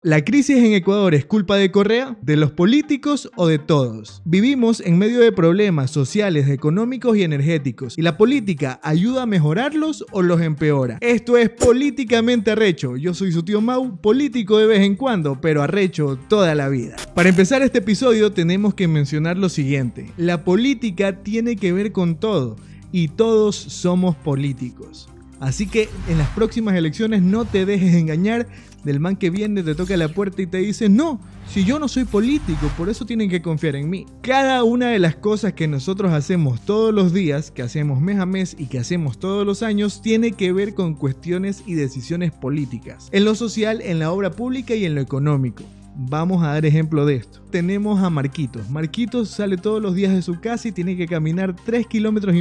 ¿La crisis en Ecuador es culpa de Correa, de los políticos o de todos? Vivimos en medio de problemas sociales, económicos y energéticos. ¿Y la política ayuda a mejorarlos o los empeora? Esto es Políticamente Arrecho. Yo soy su tío Mau, político de vez en cuando, pero arrecho toda la vida. Para empezar este episodio tenemos que mencionar lo siguiente. La política tiene que ver con todo y todos somos políticos. Así que en las próximas elecciones no te dejes engañar del man que viene, te toca la puerta y te dice: no, si yo no soy político, por eso tienen que confiar en mí. Cada una de las cosas que nosotros hacemos todos los días, que hacemos mes a mes y que hacemos todos los años, tiene que ver con cuestiones y decisiones políticas. En lo social, en la obra pública y en lo económico. Vamos a dar ejemplo de esto. Tenemos a Marquitos. Marquitos sale todos los días de su casa y tiene que caminar 3,5 kilómetros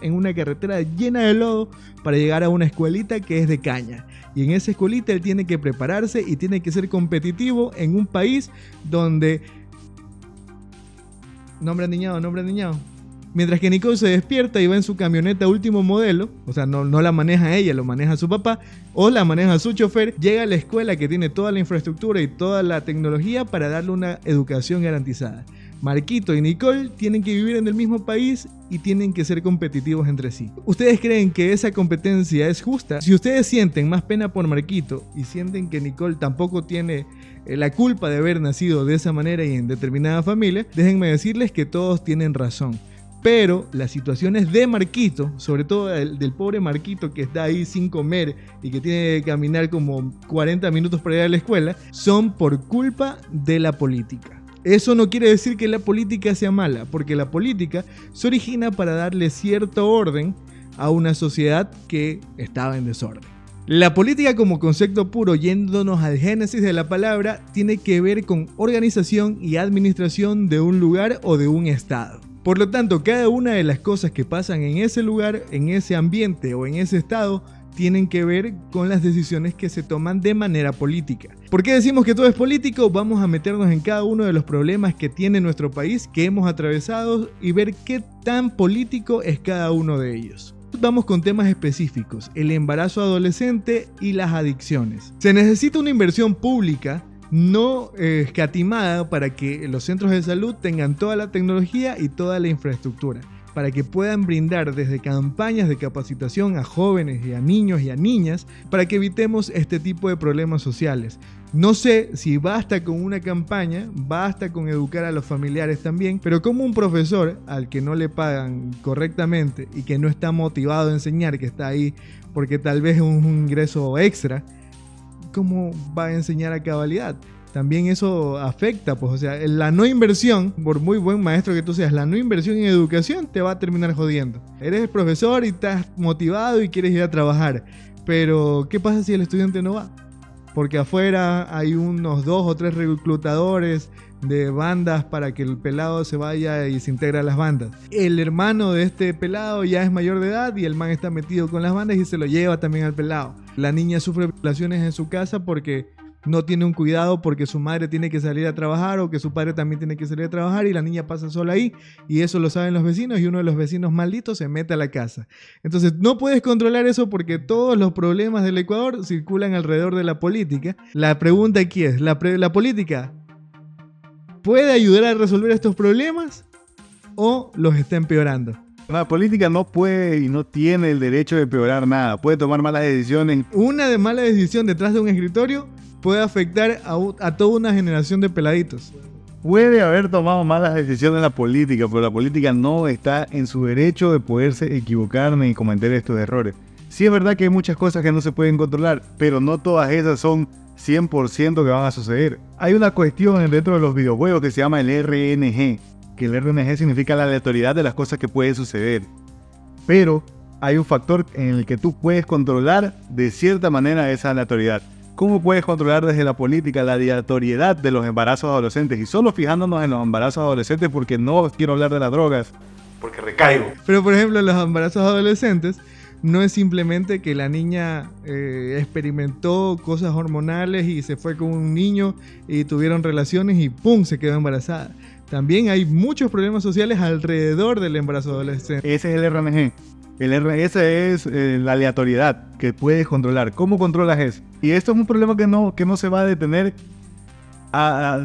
en una carretera llena de lodo para llegar a una escuelita que es de caña. Y en esa escuelita él tiene que prepararse y tiene que ser competitivo en un país donde... Nombre aniñado. Mientras que Nicole se despierta y va en su camioneta último modelo, o sea, no la maneja ella, lo maneja su papá, o la maneja su chofer, llega a la escuela que tiene toda la infraestructura y toda la tecnología para darle una educación garantizada. Marquito y Nicole tienen que vivir en el mismo país y tienen que ser competitivos entre sí. ¿Ustedes creen que esa competencia es justa? Si ustedes sienten más pena por Marquito y sienten que Nicole tampoco tiene la culpa de haber nacido de esa manera y en determinada familia, déjenme decirles que todos tienen razón. Pero las situaciones de Marquito, sobre todo del pobre Marquito que está ahí sin comer y que tiene que caminar como 40 minutos para ir a la escuela, son por culpa de la política. Eso no quiere decir que la política sea mala, porque la política se origina para darle cierto orden a una sociedad que estaba en desorden. La política como concepto puro, yéndonos al génesis de la palabra, tiene que ver con organización y administración de un lugar o de un estado. Por lo tanto, cada una de las cosas que pasan en ese lugar, en ese ambiente o en ese estado, tienen que ver con las decisiones que se toman de manera política. ¿Por qué decimos que todo es político? Vamos a meternos en cada uno de los problemas que tiene nuestro país, que hemos atravesado y ver qué tan político es cada uno de ellos. Vamos con temas específicos: el embarazo adolescente y las adicciones. Se necesita una inversión pública no escatimada para que los centros de salud tengan toda la tecnología y toda la infraestructura, para que puedan brindar desde campañas de capacitación a jóvenes y a niños y a niñas, para que evitemos este tipo de problemas sociales. No sé si basta con una campaña, basta con educar a los familiares también, pero como un profesor al que no le pagan correctamente y que no está motivado a enseñar, que está ahí porque tal vez es un ingreso extra, ¿cómo va a enseñar a cabalidad? También eso afecta, pues, o sea, la no inversión, por muy buen maestro que tú seas, la no inversión en educación te va a terminar jodiendo. Eres el profesor y estás motivado y quieres ir a trabajar, pero ¿qué pasa si el estudiante no va? Porque afuera hay unos 2 o 3 reclutadores de bandas para que el pelado se vaya y se integre a las bandas. El hermano de este pelado ya es mayor de edad y el man está metido con las bandas y se lo lleva también al pelado. La niña sufre violaciones en su casa porque no tiene un cuidado, porque su madre tiene que salir a trabajar o que su padre también tiene que salir a trabajar y la niña pasa sola ahí, y eso lo saben los vecinos y uno de los vecinos malditos se mete a la casa. Entonces no puedes controlar eso porque todos los problemas del Ecuador circulan alrededor de la política. La pregunta aquí es, ¿la política puede ayudar a resolver estos problemas o los está empeorando? La política no puede y no tiene el derecho de empeorar nada. Puede tomar malas decisiones. Una de mala decisión detrás de un escritorio puede afectar a toda una generación de peladitos. Puede haber tomado malas decisiones en la política, pero la política no está en su derecho de poderse equivocar ni cometer estos errores. Sí es verdad que hay muchas cosas que no se pueden controlar, pero no todas esas son 100% que van a suceder. Hay una cuestión dentro de los videojuegos que se llama el RNG, que el RNG significa la aleatoriedad de las cosas que pueden suceder. Pero hay un factor en el que tú puedes controlar de cierta manera esa aleatoriedad. ¿Cómo puedes controlar desde la política la aleatoriedad de los embarazos adolescentes? Y solo fijándonos en los embarazos adolescentes, porque no quiero hablar de las drogas, porque recaigo. Pero por ejemplo, los embarazos adolescentes no es simplemente que la niña experimentó cosas hormonales y se fue con un niño y tuvieron relaciones y ¡pum!, se quedó embarazada. También hay muchos problemas sociales alrededor del embarazo adolescente. Ese es el RNG. Esa es la aleatoriedad que puedes controlar. ¿Cómo controlas eso? Y esto es un problema que no se va a detener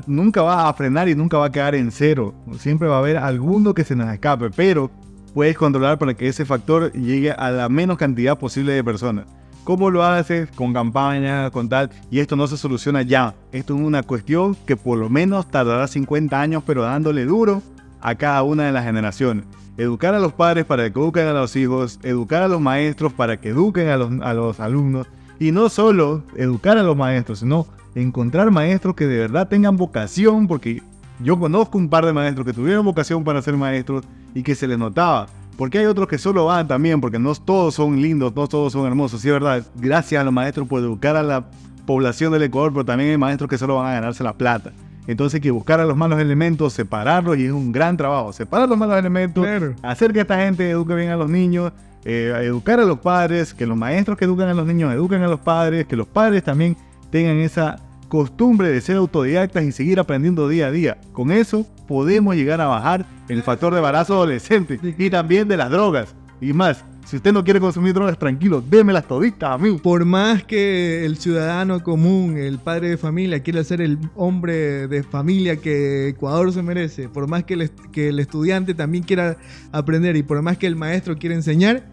nunca va a frenar y nunca va a quedar en cero. Siempre va a haber alguno que se nos escape, pero puedes controlar para que ese factor llegue a la menos cantidad posible de personas. ¿Cómo lo haces? Con campañas, con tal. Y esto no se soluciona ya. Esto es una cuestión que por lo menos tardará 50 años, pero dándole duro a cada una de las generaciones. Educar a los padres para que eduquen a los hijos, educar a los maestros para que eduquen a los alumnos. Y no solo educar a los maestros, sino encontrar maestros que de verdad tengan vocación, porque yo conozco un par de maestros que tuvieron vocación para ser maestros y que se les notaba. Porque hay otros que solo van también, porque no todos son lindos, no todos son hermosos, sí es verdad. Gracias a los maestros por educar a la población del Ecuador, pero también hay maestros que solo van a ganarse la plata. Entonces hay que buscar a los malos elementos, separarlos, y es un gran trabajo. Separar los malos elementos, claro. Hacer que esta gente eduque bien a los niños, educar a los padres, que los maestros que educan a los niños eduquen a los padres, que los padres también tengan esa costumbre de ser autodidactas y seguir aprendiendo día a día. Con eso podemos llegar a bajar el factor de embarazo adolescente y también de las drogas. Y más, si usted no quiere consumir drogas, tranquilo, démelas toditas a mí. Por más que el ciudadano común, el padre de familia, quiera ser el hombre de familia que Ecuador se merece, por más que el estudiante también quiera aprender y por más que el maestro quiera enseñar,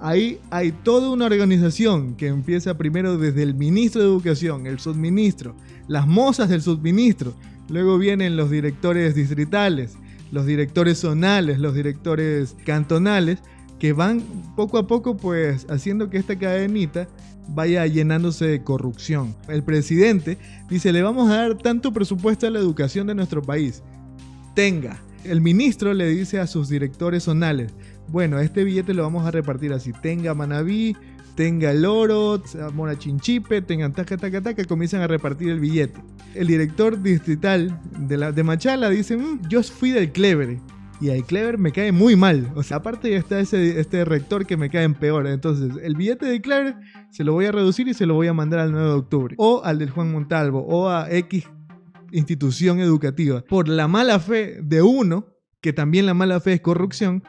ahí hay toda una organización que empieza primero desde el ministro de Educación, el subministro, las mozas del subministro, luego vienen los directores distritales, los directores zonales, los directores cantonales, que van poco a poco pues haciendo que esta cadenita vaya llenándose de corrupción. El presidente dice, le vamos a dar tanto presupuesto a la educación de nuestro país. Tenga. El ministro le dice a sus directores zonales, bueno, este billete lo vamos a repartir así. Tenga Manabí, tenga El Oro, Mora Chinchipe, tengan taca, taca, taca, comienzan a repartir el billete. El director distrital de Machala dice, yo fui del Clever. Y al Clever me cae muy mal. O sea, aparte ya está este rector que me cae en peor. Entonces, el billete de Clever se lo voy a reducir y se lo voy a mandar al 9 de octubre. O al del Juan Montalvo. O a X institución educativa. Por la mala fe de uno, que también la mala fe es corrupción,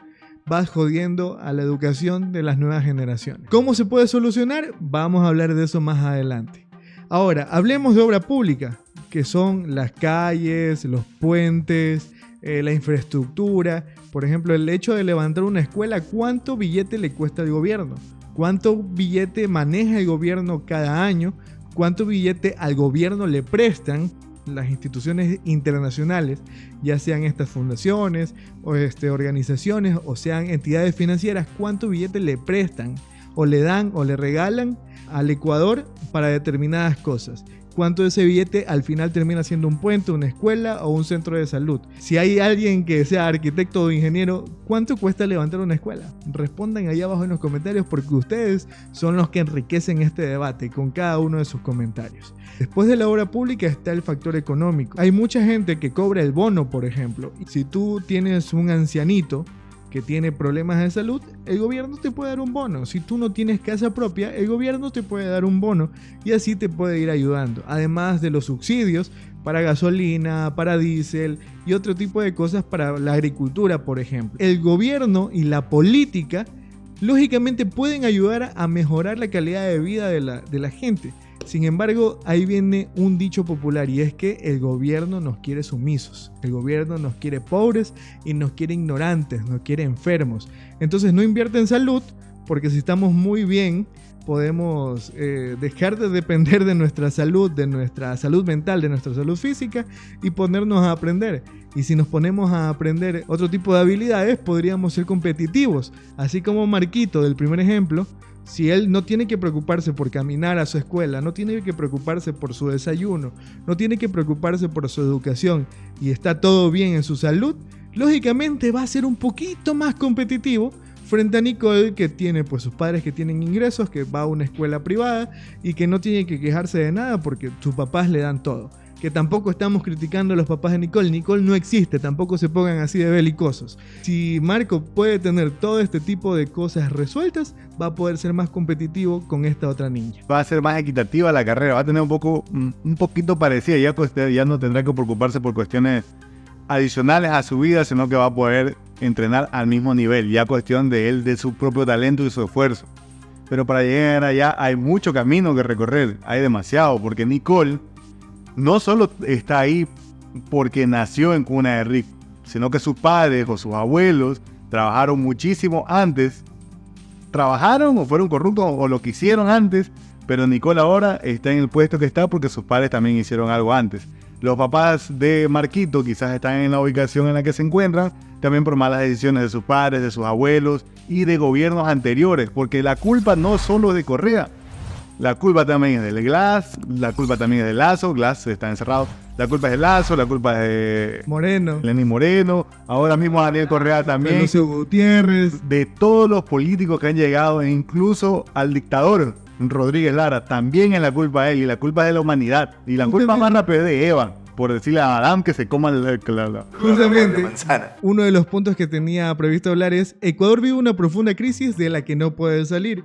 vas jodiendo a la educación de las nuevas generaciones. ¿Cómo se puede solucionar? Vamos a hablar de eso más adelante. Ahora, hablemos de obra pública, que son las calles, los puentes, la infraestructura. Por ejemplo, el hecho de levantar una escuela, ¿cuánto billete le cuesta al gobierno? ¿Cuánto billete maneja el gobierno cada año? ¿Cuánto billete al gobierno le prestan las instituciones internacionales, ya sean estas fundaciones o organizaciones o sean entidades financieras? ¿Cuánto billete le prestan o le dan o le regalan al Ecuador para determinadas cosas? ¿Cuánto de ese billete al final termina siendo un puente, una escuela o un centro de salud? Si hay alguien que sea arquitecto o ingeniero, ¿cuánto cuesta levantar una escuela? Respondan ahí abajo en los comentarios, porque ustedes son los que enriquecen este debate con cada uno de sus comentarios. Después de la obra pública está el factor económico. Hay mucha gente que cobra el bono, por ejemplo. Si tú tienes un ancianito que tiene problemas de salud, el gobierno te puede dar un bono. Si tú no tienes casa propia, el gobierno te puede dar un bono y así te puede ir ayudando. Además de los subsidios para gasolina, para diésel y otro tipo de cosas para la agricultura, por ejemplo. El gobierno y la política, lógicamente, pueden ayudar a mejorar la calidad de vida de la gente. Sin embargo, ahí viene un dicho popular y es que el gobierno nos quiere sumisos, el gobierno nos quiere pobres y nos quiere ignorantes, nos quiere enfermos. Entonces no invierte en salud, porque si estamos muy bien podemos dejar de depender de nuestra salud mental, de nuestra salud física y ponernos a aprender. Y si nos ponemos a aprender otro tipo de habilidades, podríamos ser competitivos. Así como Marquito del primer ejemplo, si él no tiene que preocuparse por caminar a su escuela, no tiene que preocuparse por su desayuno, no tiene que preocuparse por su educación y está todo bien en su salud, lógicamente va a ser un poquito más competitivo frente a Nicole, que tiene pues sus padres que tienen ingresos, que va a una escuela privada y que no tiene que quejarse de nada porque sus papás le dan todo. Que tampoco estamos criticando a los papás de Nicole. Nicole no existe, tampoco se pongan así de belicosos. Si Marco puede tener todo este tipo de cosas resueltas, va a poder ser más competitivo con esta otra niña. Va a ser más equitativa la carrera, va a tener un poquito parecida. Ya no tendrá que preocuparse por cuestiones adicionales a su vida, sino que va a poder entrenar al mismo nivel, ya cuestión de él, de su propio talento y su esfuerzo. Pero para llegar allá hay mucho camino que recorrer, hay demasiado, porque Nicole no solo está ahí porque nació en cuna de rico, sino que sus padres o sus abuelos trabajaron muchísimo antes, trabajaron o fueron corruptos o lo que hicieron antes, pero Nicole ahora está en el puesto que está porque sus padres también hicieron algo antes. Los papás de Marquito quizás están en la ubicación en la que se encuentran también por malas decisiones de sus padres, de sus abuelos y de gobiernos anteriores, porque la culpa no solo es de Correa, la culpa también es del Glass, la culpa también es de Lazo, Glass está encerrado, la culpa es de Lazo, la culpa es de Moreno, Lenín Moreno, ahora mismo Daniel Correa también, Lucio Gutiérrez, de todos los políticos que han llegado, e incluso al dictador Rodríguez Lara, también es la culpa de él, y la culpa es de la humanidad, y la culpa más rápida es de Eva, por decirle a Adam que se coma la justamente, manzana. uno de los puntos que tenía previsto hablar es: Ecuador vive una profunda crisis de la que no puede salir,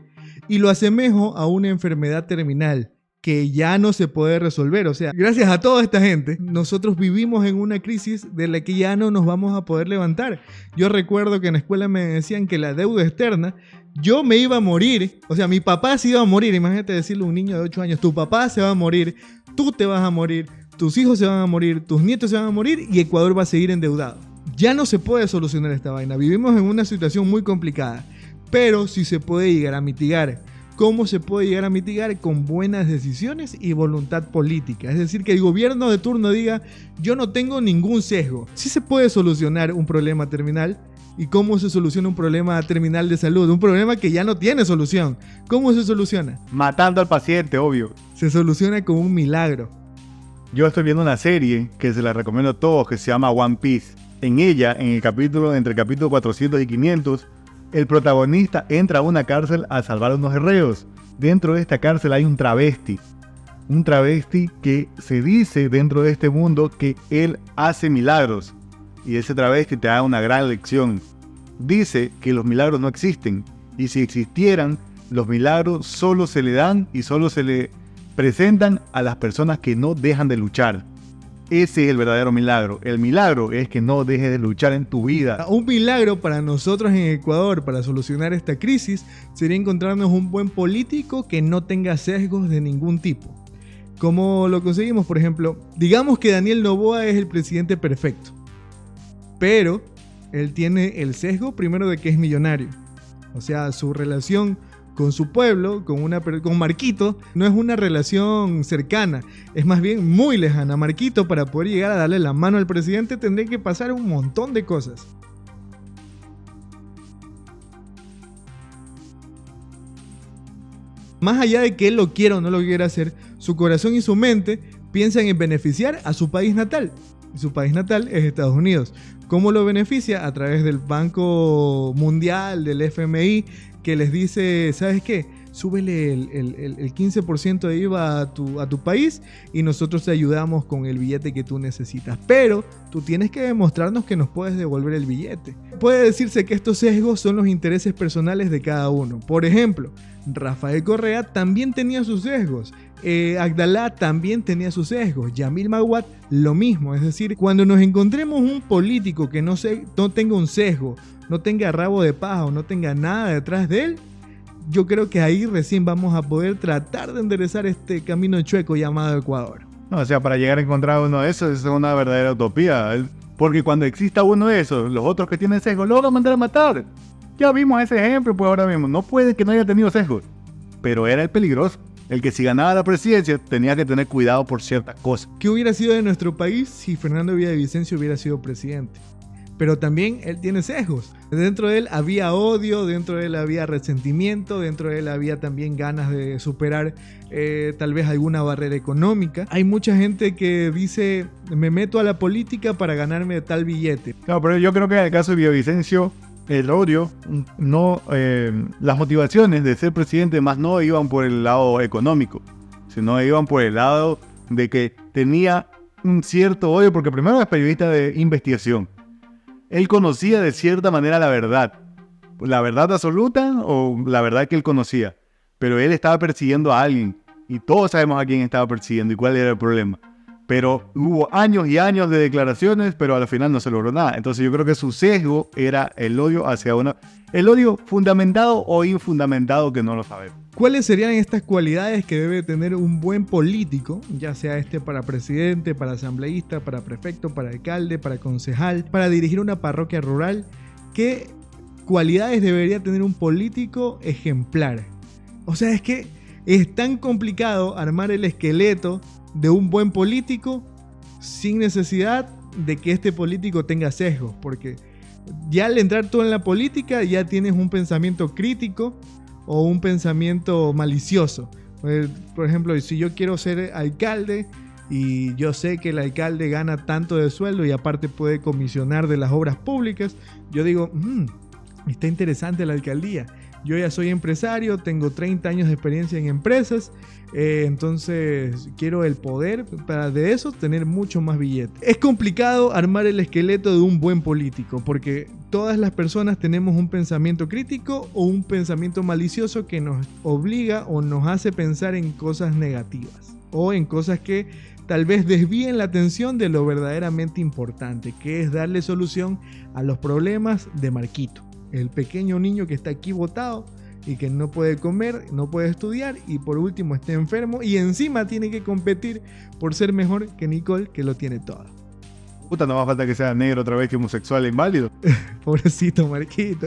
y lo asemejo a una enfermedad terminal que ya no se puede resolver. O sea, gracias a toda esta gente, nosotros vivimos en una crisis de la que ya no nos vamos a poder levantar. Yo recuerdo que en la escuela me decían que la deuda externa, yo me iba a morir, o sea, mi papá se iba a morir. Imagínate decirle a un niño de 8 años: tu papá se va a morir, tú te vas a morir, tus hijos se van a morir, tus nietos se van a morir y Ecuador va a seguir endeudado. Ya no se puede solucionar esta vaina. Vivimos en una situación muy complicada, pero sí se puede llegar a mitigar. ¿Cómo se puede llegar a mitigar? Con buenas decisiones y voluntad política. Es decir, que el gobierno de turno diga: yo no tengo ningún sesgo. Sí se puede solucionar un problema terminal. ¿Y cómo se soluciona un problema terminal de salud? Un problema que ya no tiene solución. ¿Cómo se soluciona? matando al paciente, obvio. Se soluciona con un milagro. Yo estoy viendo una serie que se la recomiendo a todos, que se llama One Piece. En ella, en el capítulo, entre el capítulo 400 y 500, el protagonista entra a una cárcel a salvar a unos reos. Dentro de esta cárcel hay un travesti. Un travesti que se dice dentro de este mundo que él hace milagros. Y ese travesti te da una gran lección. Dice que los milagros no existen. Y si existieran, los milagros solo se le dan y solo se le presentan a las personas que no dejan de luchar. Ese es el verdadero milagro. El milagro es que no dejes de luchar en tu vida. Un milagro para nosotros en Ecuador para solucionar esta crisis sería encontrarnos un buen político que no tenga sesgos de ningún tipo. ¿Cómo lo conseguimos? Por ejemplo, digamos que Daniel Noboa es el presidente perfecto, pero él tiene el sesgo primero de que es millonario. O sea, su relación con su pueblo, con Marquito, no es una relación cercana, es más bien muy lejana. Marquito, para poder llegar a darle la mano al presidente, tendría que pasar un montón de cosas. Más allá de que él lo quiera o no lo quiera hacer, su corazón y su mente piensan en beneficiar a su país natal. Y su país natal es Estados Unidos. ¿Cómo lo beneficia? A través del Banco Mundial, del FMI, que les dice: ¿sabes qué? Súbele el 15% de IVA a tu país y nosotros te ayudamos con el billete que tú necesitas. Pero tú tienes que demostrarnos que nos puedes devolver el billete. Puede decirse que estos sesgos son los intereses personales de cada uno. Por ejemplo, Rafael Correa también tenía sus sesgos. Abdalá también tenía sus sesgos. Yamil Maguad lo mismo. Es decir, cuando nos encontremos un político que no tenga un sesgo, no tenga rabo de paja o no tenga nada detrás de él, yo creo que ahí recién vamos a poder tratar de enderezar este camino chueco llamado Ecuador. No, o sea, para llegar a encontrar uno de esos es una verdadera utopía. Porque cuando exista uno de esos, los otros que tienen sesgo lo van a mandar a matar. Ya vimos ese ejemplo, pues ahora mismo. No puede que no haya tenido sesgos, pero era el peligroso. El que si ganaba la presidencia tenía que tener cuidado por ciertas cosas. ¿Qué hubiera sido de nuestro país si Fernando Villavicencio hubiera sido presidente? Pero también él tiene sesgos. Dentro de él había odio, dentro de él había resentimiento, dentro de él había también ganas de superar tal vez alguna barrera económica. Hay mucha gente que dice: me meto a la política para ganarme tal billete. No, pero yo creo que en el caso de Villavicencio, el odio, las motivaciones de ser presidente más no iban por el lado económico, sino iban por el lado de que tenía un cierto odio, porque primero es periodista de investigación. Él conocía de cierta manera la verdad absoluta o la verdad que él conocía, pero él estaba persiguiendo a alguien y todos sabemos a quién estaba persiguiendo y cuál era el problema. Pero hubo años y años de declaraciones, pero al final no se logró nada. Entonces yo creo que su sesgo era el odio hacia el odio fundamentado o infundamentado, que no lo sabemos. ¿Cuáles serían estas cualidades que debe tener un buen político, ya sea para presidente, para asambleísta, para prefecto, para alcalde, para concejal, para dirigir una parroquia rural? ¿Qué cualidades debería tener un político ejemplar? O sea, es que es tan complicado armar el esqueleto de un buen político sin necesidad de que este político tenga sesgos, porque ya al entrar tú en la política ya tienes un pensamiento crítico o un pensamiento malicioso. Por ejemplo, si yo quiero ser alcalde y yo sé que el alcalde gana tanto de sueldo y aparte puede comisionar de las obras públicas, yo digo, está interesante la alcaldía. Yo ya soy empresario, tengo 30 años de experiencia en empresas, entonces quiero el poder para de eso tener mucho más billete. Es complicado armar el esqueleto de un buen político porque todas las personas tenemos un pensamiento crítico o un pensamiento malicioso que nos obliga o nos hace pensar en cosas negativas o en cosas que tal vez desvíen la atención de lo verdaderamente importante, que es darle solución a los problemas de Marquito, el pequeño niño que está aquí botado y que no puede comer, no puede estudiar y por último está enfermo y encima tiene que competir por ser mejor que Nicole, que lo tiene todo. Puta, no va a falta que sea negro otra vez, que homosexual e inválido. Pobrecito Marquito.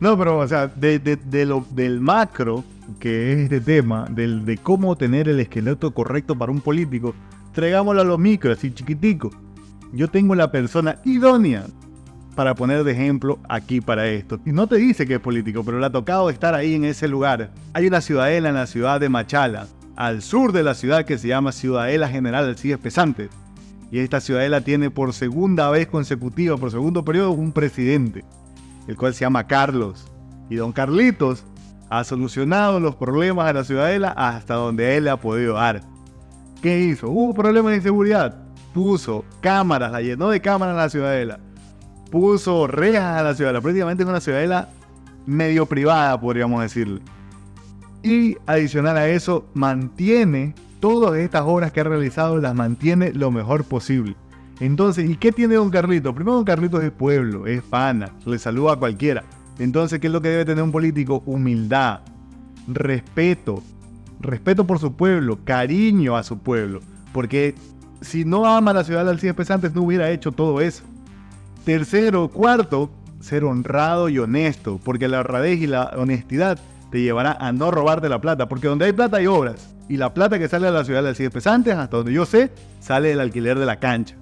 No, pero o sea, del macro, que es este tema, de cómo tener el esqueleto correcto para un político, traigámoslo a los micros, así chiquitico. Yo tengo la persona idónea para poner de ejemplo aquí para esto. Y no te dice que es político, pero le ha tocado estar ahí en ese lugar. Hay una ciudadela en la ciudad de Machala, al sur de la ciudad, que se llama Ciudadela General Alcides Pesante. Y esta ciudadela tiene por segunda vez consecutiva, por segundo periodo, un presidente, el cual se llama Carlos. Y don Carlitos ha solucionado los problemas de la ciudadela hasta donde él le ha podido dar. ¿Qué hizo? Hubo problemas de inseguridad. Puso cámaras, la llenó de cámaras en la ciudadela. Puso rejas a la ciudadela. Prácticamente es una ciudadela medio privada, podríamos decirle. Y adicional a eso, mantiene todas estas obras que ha realizado, las mantiene lo mejor posible. Entonces, ¿y qué tiene don Carlitos? Primero, don Carlitos es pueblo, es pana, le saluda a cualquiera. Entonces, ¿qué es lo que debe tener un político? Humildad, respeto por su pueblo, cariño a su pueblo. Porque si no ama la ciudad de Alcides Pesantes, no hubiera hecho todo eso. Tercero, cuarto, ser honrado y honesto, porque la honradez y la honestidad te llevará a no robarte la plata, porque donde hay plata hay obras, y la plata que sale de la ciudad de Alcides Pesantes, hasta donde yo sé, sale del alquiler de la cancha.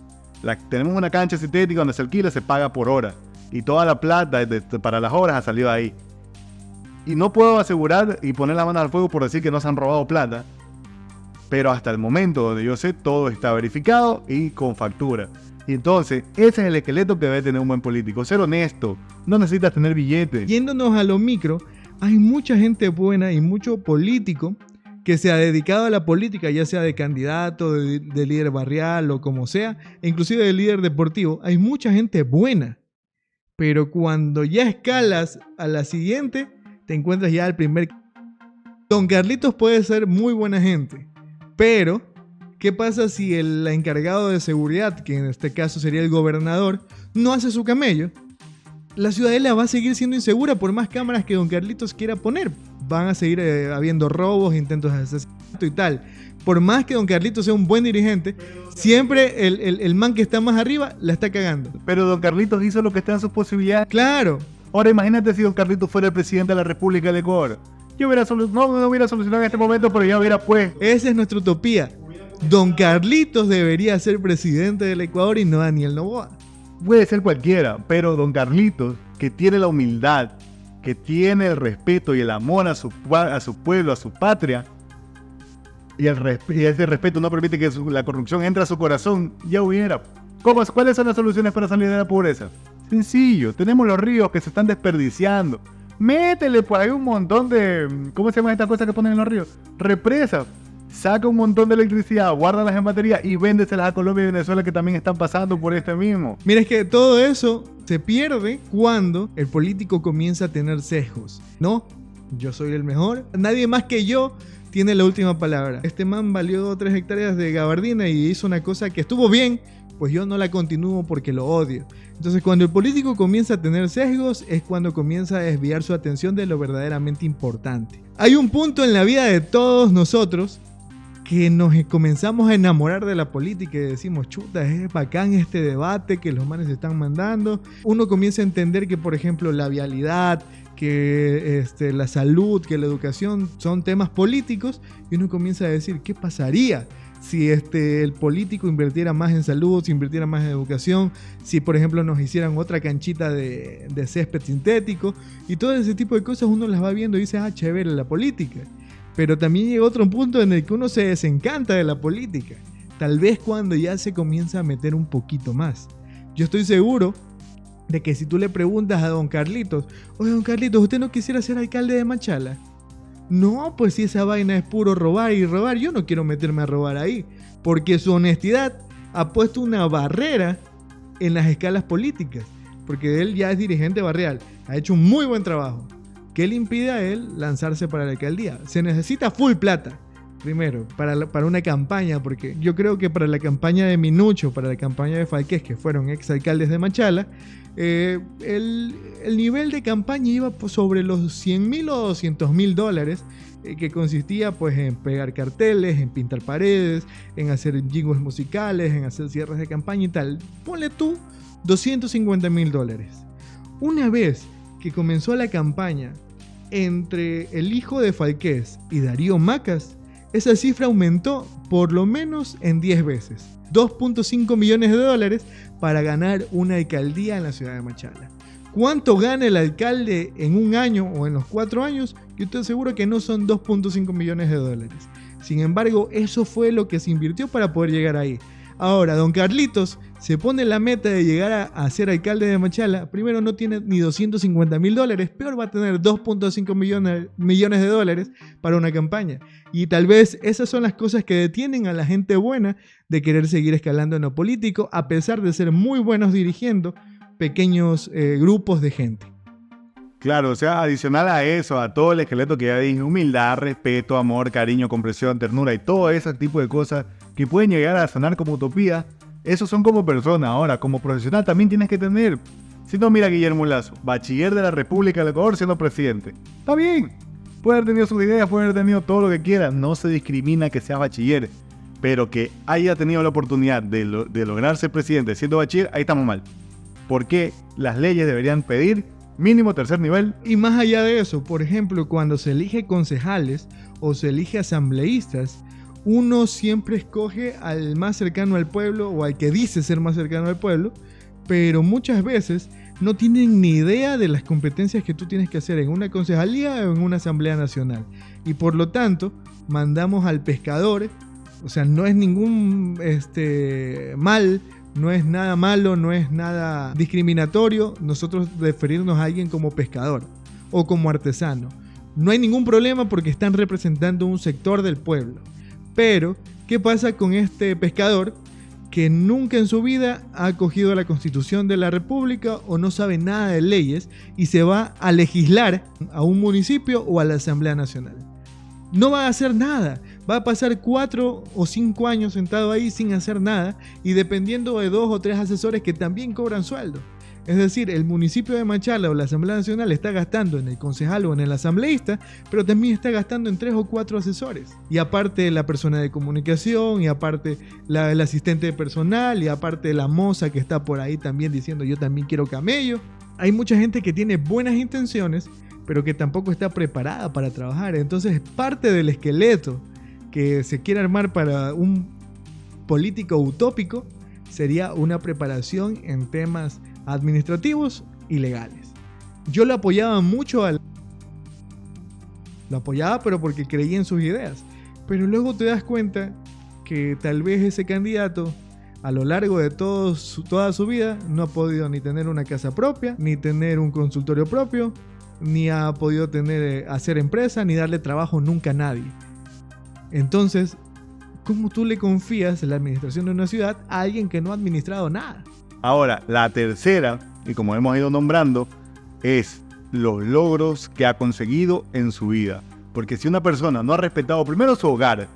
Tenemos una cancha sintética donde se alquila, se paga por hora, y toda la plata para las obras ha salido ahí. Y no puedo asegurar y poner la mano al fuego por decir que no se han robado plata, pero hasta el momento donde yo sé, todo está verificado y con factura. Y entonces, ese es el esqueleto que debe tener un buen político. Ser honesto, no necesitas tener billetes. Yéndonos a lo micro, hay mucha gente buena y mucho político que se ha dedicado a la política, ya sea de candidato, de líder barrial o como sea, e inclusive de líder deportivo. Hay mucha gente buena, pero cuando ya escalas a la siguiente, te encuentras ya al primer. Don Carlitos puede ser muy buena gente, pero ¿qué pasa si el encargado de seguridad, que en este caso sería el gobernador, no hace su camello? La ciudadela va a seguir siendo insegura por más cámaras que don Carlitos quiera poner. Van a seguir habiendo robos, intentos de asesinato y tal. Por más que don Carlitos sea un buen dirigente, siempre el man que está más arriba la está cagando. Pero don Carlitos hizo lo que está en sus posibilidades. Claro. Ahora imagínate si don Carlitos fuera el presidente de la República del Ecuador. Yo no hubiera solucionado en este momento, pero ya hubiera pues. Esa es nuestra utopía. Don Carlitos debería ser presidente del Ecuador y no Daniel Noboa. Puede ser cualquiera, pero don Carlitos, que tiene la humildad, que tiene el respeto y el amor a su pueblo, a su patria, y ese respeto no permite que la corrupción entre a su corazón, ya hubiera. ¿Cuáles son las soluciones para salir de la pobreza? Sencillo, tenemos los ríos que se están desperdiciando. Métele por ahí un montón de... ¿Cómo se llaman estas cosas que ponen en los ríos? Represas. Saca un montón de electricidad, guárdalas en batería y véndeselas a Colombia y Venezuela, que también están pasando por este mismo. Mira, es que todo eso se pierde cuando el político comienza a tener sesgos. No, yo soy el mejor, nadie más que yo tiene la última palabra. Este man valió 3 hectáreas de gabardina y hizo una cosa que estuvo bien, pues yo no la continúo porque lo odio. Entonces cuando el político comienza a tener sesgos es cuando comienza a desviar su atención de lo verdaderamente importante. Hay un punto en la vida de todos nosotros que nos comenzamos a enamorar de la política y decimos, chuta, es bacán este debate que los manes están mandando. Uno comienza a entender que, por ejemplo, la vialidad, que la salud, que la educación son temas políticos, y uno comienza a decir, ¿qué pasaría si el político invirtiera más en salud, si invirtiera más en educación, si por ejemplo nos hicieran otra canchita de césped sintético? Y todo ese tipo de cosas uno las va viendo y dice, chévere la política. Pero también llega otro punto en el que uno se desencanta de la política, tal vez cuando ya se comienza a meter un poquito más. Yo estoy seguro de que si tú le preguntas a don Carlitos, oye don Carlitos, ¿usted no quisiera ser alcalde de Machala? No, pues si esa vaina es puro robar y robar, yo no quiero meterme a robar ahí, porque su honestidad ha puesto una barrera en las escalas políticas, porque él ya es dirigente barrial, ha hecho un muy buen trabajo. ¿Qué le impide a él lanzarse para la alcaldía? Se necesita full plata, primero, para una campaña, porque yo creo que para la campaña de Minucho, para la campaña de Falqués, que fueron exalcaldes de Machala, el nivel de campaña iba sobre los 100,000 o 200,000 dólares, que consistía pues en pegar carteles, en pintar paredes, en hacer jingles musicales, en hacer cierres de campaña y tal. Ponle tú 250,000 dólares. Una vez que comenzó la campaña entre el hijo de Falqués y Darío Macas, esa cifra aumentó por lo menos en 10 veces. 2.5 millones de dólares para ganar una alcaldía en la ciudad de Machala. ¿Cuánto gana el alcalde en un año o en los 4 años? Yo estoy seguro que no son 2.5 millones de dólares. Sin embargo, eso fue lo que se invirtió para poder llegar ahí. Ahora, don Carlitos se pone la meta de llegar a ser alcalde de Machala. Primero no tiene ni 250,000 dólares, peor va a tener 2.5 millones de dólares para una campaña. Y tal vez esas son las cosas que detienen a la gente buena de querer seguir escalando en lo político, a pesar de ser muy buenos dirigiendo pequeños grupos de gente. Claro, o sea, adicional a eso, a todo el esqueleto que ya dije, humildad, respeto, amor, cariño, comprensión, ternura y todo ese tipo de cosas que pueden llegar a sonar como utopía, esos son como persona. Ahora, como profesional también tienes que tener. Si no, mira a Guillermo Lasso, bachiller de la República del Ecuador siendo presidente. Está bien, puede haber tenido sus ideas, puede haber tenido todo lo que quiera, no se discrimina que sea bachiller, pero que haya tenido la oportunidad de lograr ser presidente siendo bachiller, ahí estamos mal. Porque las leyes deberían pedir mínimo tercer nivel. Y más allá de eso, por ejemplo, cuando se elige concejales o se elige asambleístas, uno siempre escoge al más cercano al pueblo o al que dice ser más cercano al pueblo, pero muchas veces no tienen ni idea de las competencias que tú tienes que hacer en una concejalía o en una asamblea nacional. Y por lo tanto, mandamos al pescador, o sea, no es ningún mal, no es nada malo, no es nada discriminatorio nosotros referirnos a alguien como pescador o como artesano. No hay ningún problema porque están representando un sector del pueblo. Pero, ¿qué pasa con este pescador que nunca en su vida ha acogido la Constitución de la República o no sabe nada de leyes y se va a legislar a un municipio o a la Asamblea Nacional? No va a hacer nada, va a pasar 4 o 5 años sentado ahí sin hacer nada y dependiendo de 2 o 3 asesores que también cobran sueldo. Es decir, el municipio de Machala o la Asamblea Nacional está gastando en el concejal o en el asambleísta, pero también está gastando en 3 o 4 asesores. Y aparte la persona de comunicación, y aparte el asistente de personal, y aparte la moza que está por ahí también diciendo yo también quiero camello. Hay mucha gente que tiene buenas intenciones, pero que tampoco está preparada para trabajar. Entonces parte del esqueleto que se quiere armar para un político utópico sería una preparación en temas administrativos y legales. Yo lo apoyaba mucho lo apoyaba pero porque creía en sus ideas, pero luego te das cuenta que tal vez ese candidato a lo largo de toda su vida no ha podido ni tener una casa propia, ni tener un consultorio propio, ni ha podido hacer empresa, ni darle trabajo nunca a nadie. Entonces, ¿cómo tú le confías la administración de una ciudad a alguien que no ha administrado nada? Ahora, la tercera, y como hemos ido nombrando, es los logros que ha conseguido en su vida. Porque si una persona no ha respetado primero su hogar,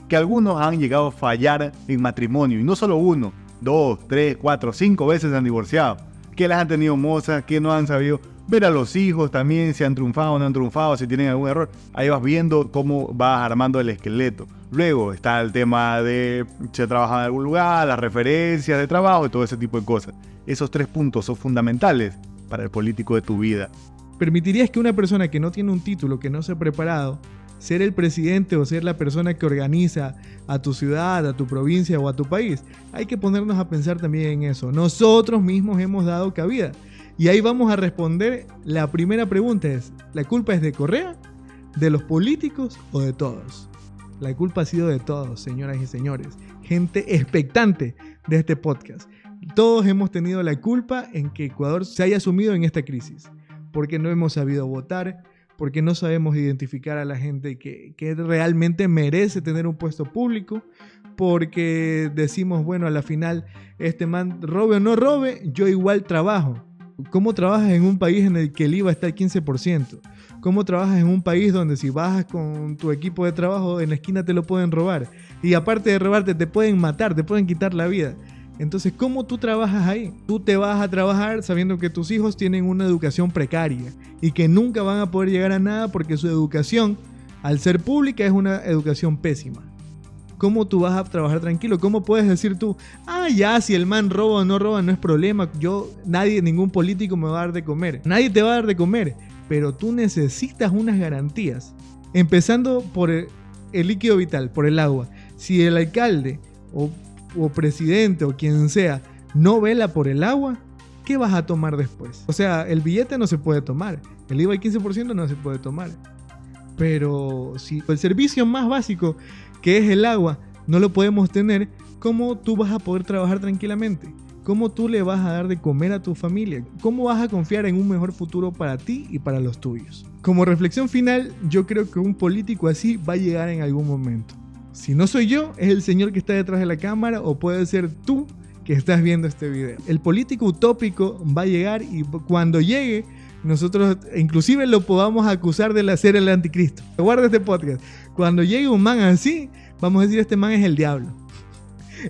que algunos han llegado a fallar en matrimonio, y no solo uno, 2, 3, 4, 5 veces se han divorciado, que las han tenido mozas, que no han sabido ver a los hijos también, si han triunfado o no han triunfado, si tienen algún error. Ahí vas viendo cómo vas armando el esqueleto. Luego está el tema de si ha trabajado en algún lugar, las referencias de trabajo y todo ese tipo de cosas. Esos 3 puntos son fundamentales para el político de tu vida. ¿Permitirías que una persona que no tiene un título, que no se ha preparado, ser el presidente o ser la persona que organiza a tu ciudad, a tu provincia o a tu país? Hay que ponernos a pensar también en eso. Nosotros mismos hemos dado cabida. Y ahí vamos a responder. La primera pregunta es: ¿la culpa es de Correa, de los políticos o de todos? La culpa ha sido de todos, señoras y señores. Gente expectante de este podcast. Todos hemos tenido la culpa en que Ecuador se haya sumido en esta crisis. Porque no hemos sabido votar, porque no sabemos identificar a la gente que realmente merece tener un puesto público, porque decimos, bueno, a la final, este man robe o no robe, yo igual trabajo. ¿Cómo trabajas en un país en el que el IVA está al 15%? ¿Cómo trabajas en un país donde si bajas con tu equipo de trabajo en la esquina te lo pueden robar? Y aparte de robarte, te pueden matar, te pueden quitar la vida. Entonces, ¿cómo tú trabajas ahí? Tú te vas a trabajar sabiendo que tus hijos tienen una educación precaria y que nunca van a poder llegar a nada porque su educación, al ser pública, es una educación pésima. ¿Cómo tú vas a trabajar tranquilo? ¿Cómo puedes decir tú, ya, si el man roba o no roba no es problema, ningún político me va a dar de comer? Nadie te va a dar de comer, pero tú necesitas unas garantías, empezando por el líquido vital, por el agua. Si el alcalde o presidente o quien sea no vela por el agua, ¿qué vas a tomar después? O sea, el billete no se puede tomar, el IVA al 15% no se puede tomar, pero si el servicio más básico, que es el agua, no lo podemos tener, ¿cómo tú vas a poder trabajar tranquilamente? ¿Cómo tú le vas a dar de comer a tu familia? ¿Cómo vas a confiar en un mejor futuro para ti y para los tuyos? Como reflexión final, yo creo que un político así va a llegar en algún momento. Si no soy yo, es el señor que está detrás de la cámara, o puede ser tú que estás viendo este video. El político utópico va a llegar, y cuando llegue, nosotros inclusive lo podamos acusar de ser el anticristo. Guarda este podcast. Cuando llegue un man así, vamos a decir, este man es el diablo.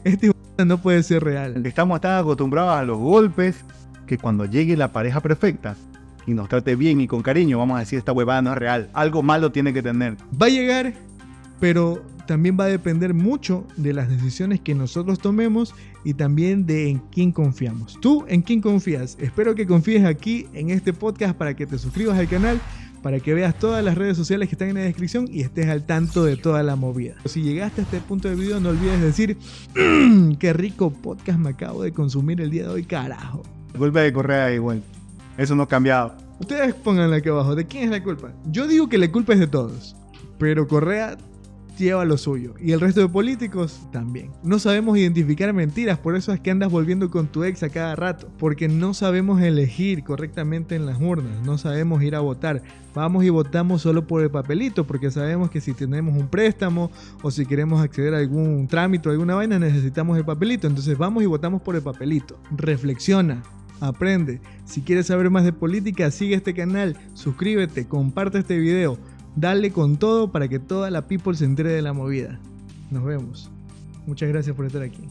Este no puede ser real. Estamos tan acostumbrados a los golpes que cuando llegue la pareja perfecta y nos trate bien y con cariño, vamos a decir, esta huevada no es real. Algo malo tiene que tener. Va a llegar, pero también va a depender mucho de las decisiones que nosotros tomemos y también de en quién confiamos. ¿Tú en quién confías? Espero que confíes aquí en este podcast, para que te suscribas al canal, para que veas todas las redes sociales que están en la descripción y estés al tanto de toda la movida. Si llegaste a este punto del video, no olvides decir, qué rico podcast me acabo de consumir el día de hoy, carajo. La culpa de Correa es igual. Eso no ha cambiado. Ustedes pónganla aquí abajo. ¿De quién es la culpa? Yo digo que la culpa es de todos, pero Correa lleva lo suyo, y el resto de políticos también. No sabemos identificar mentiras, por eso es que andas volviendo con tu ex a cada rato, porque no sabemos elegir correctamente en las urnas, no sabemos ir a votar. Vamos y votamos solo por el papelito, porque sabemos que si tenemos un préstamo o si queremos acceder a algún trámite o alguna vaina, necesitamos el papelito. Entonces vamos y votamos por el papelito. Reflexiona, aprende. Si quieres saber más de política, sigue este canal, suscríbete, comparte este video. Dale con todo para que toda la people se entere de la movida. Nos vemos. Muchas gracias por estar aquí.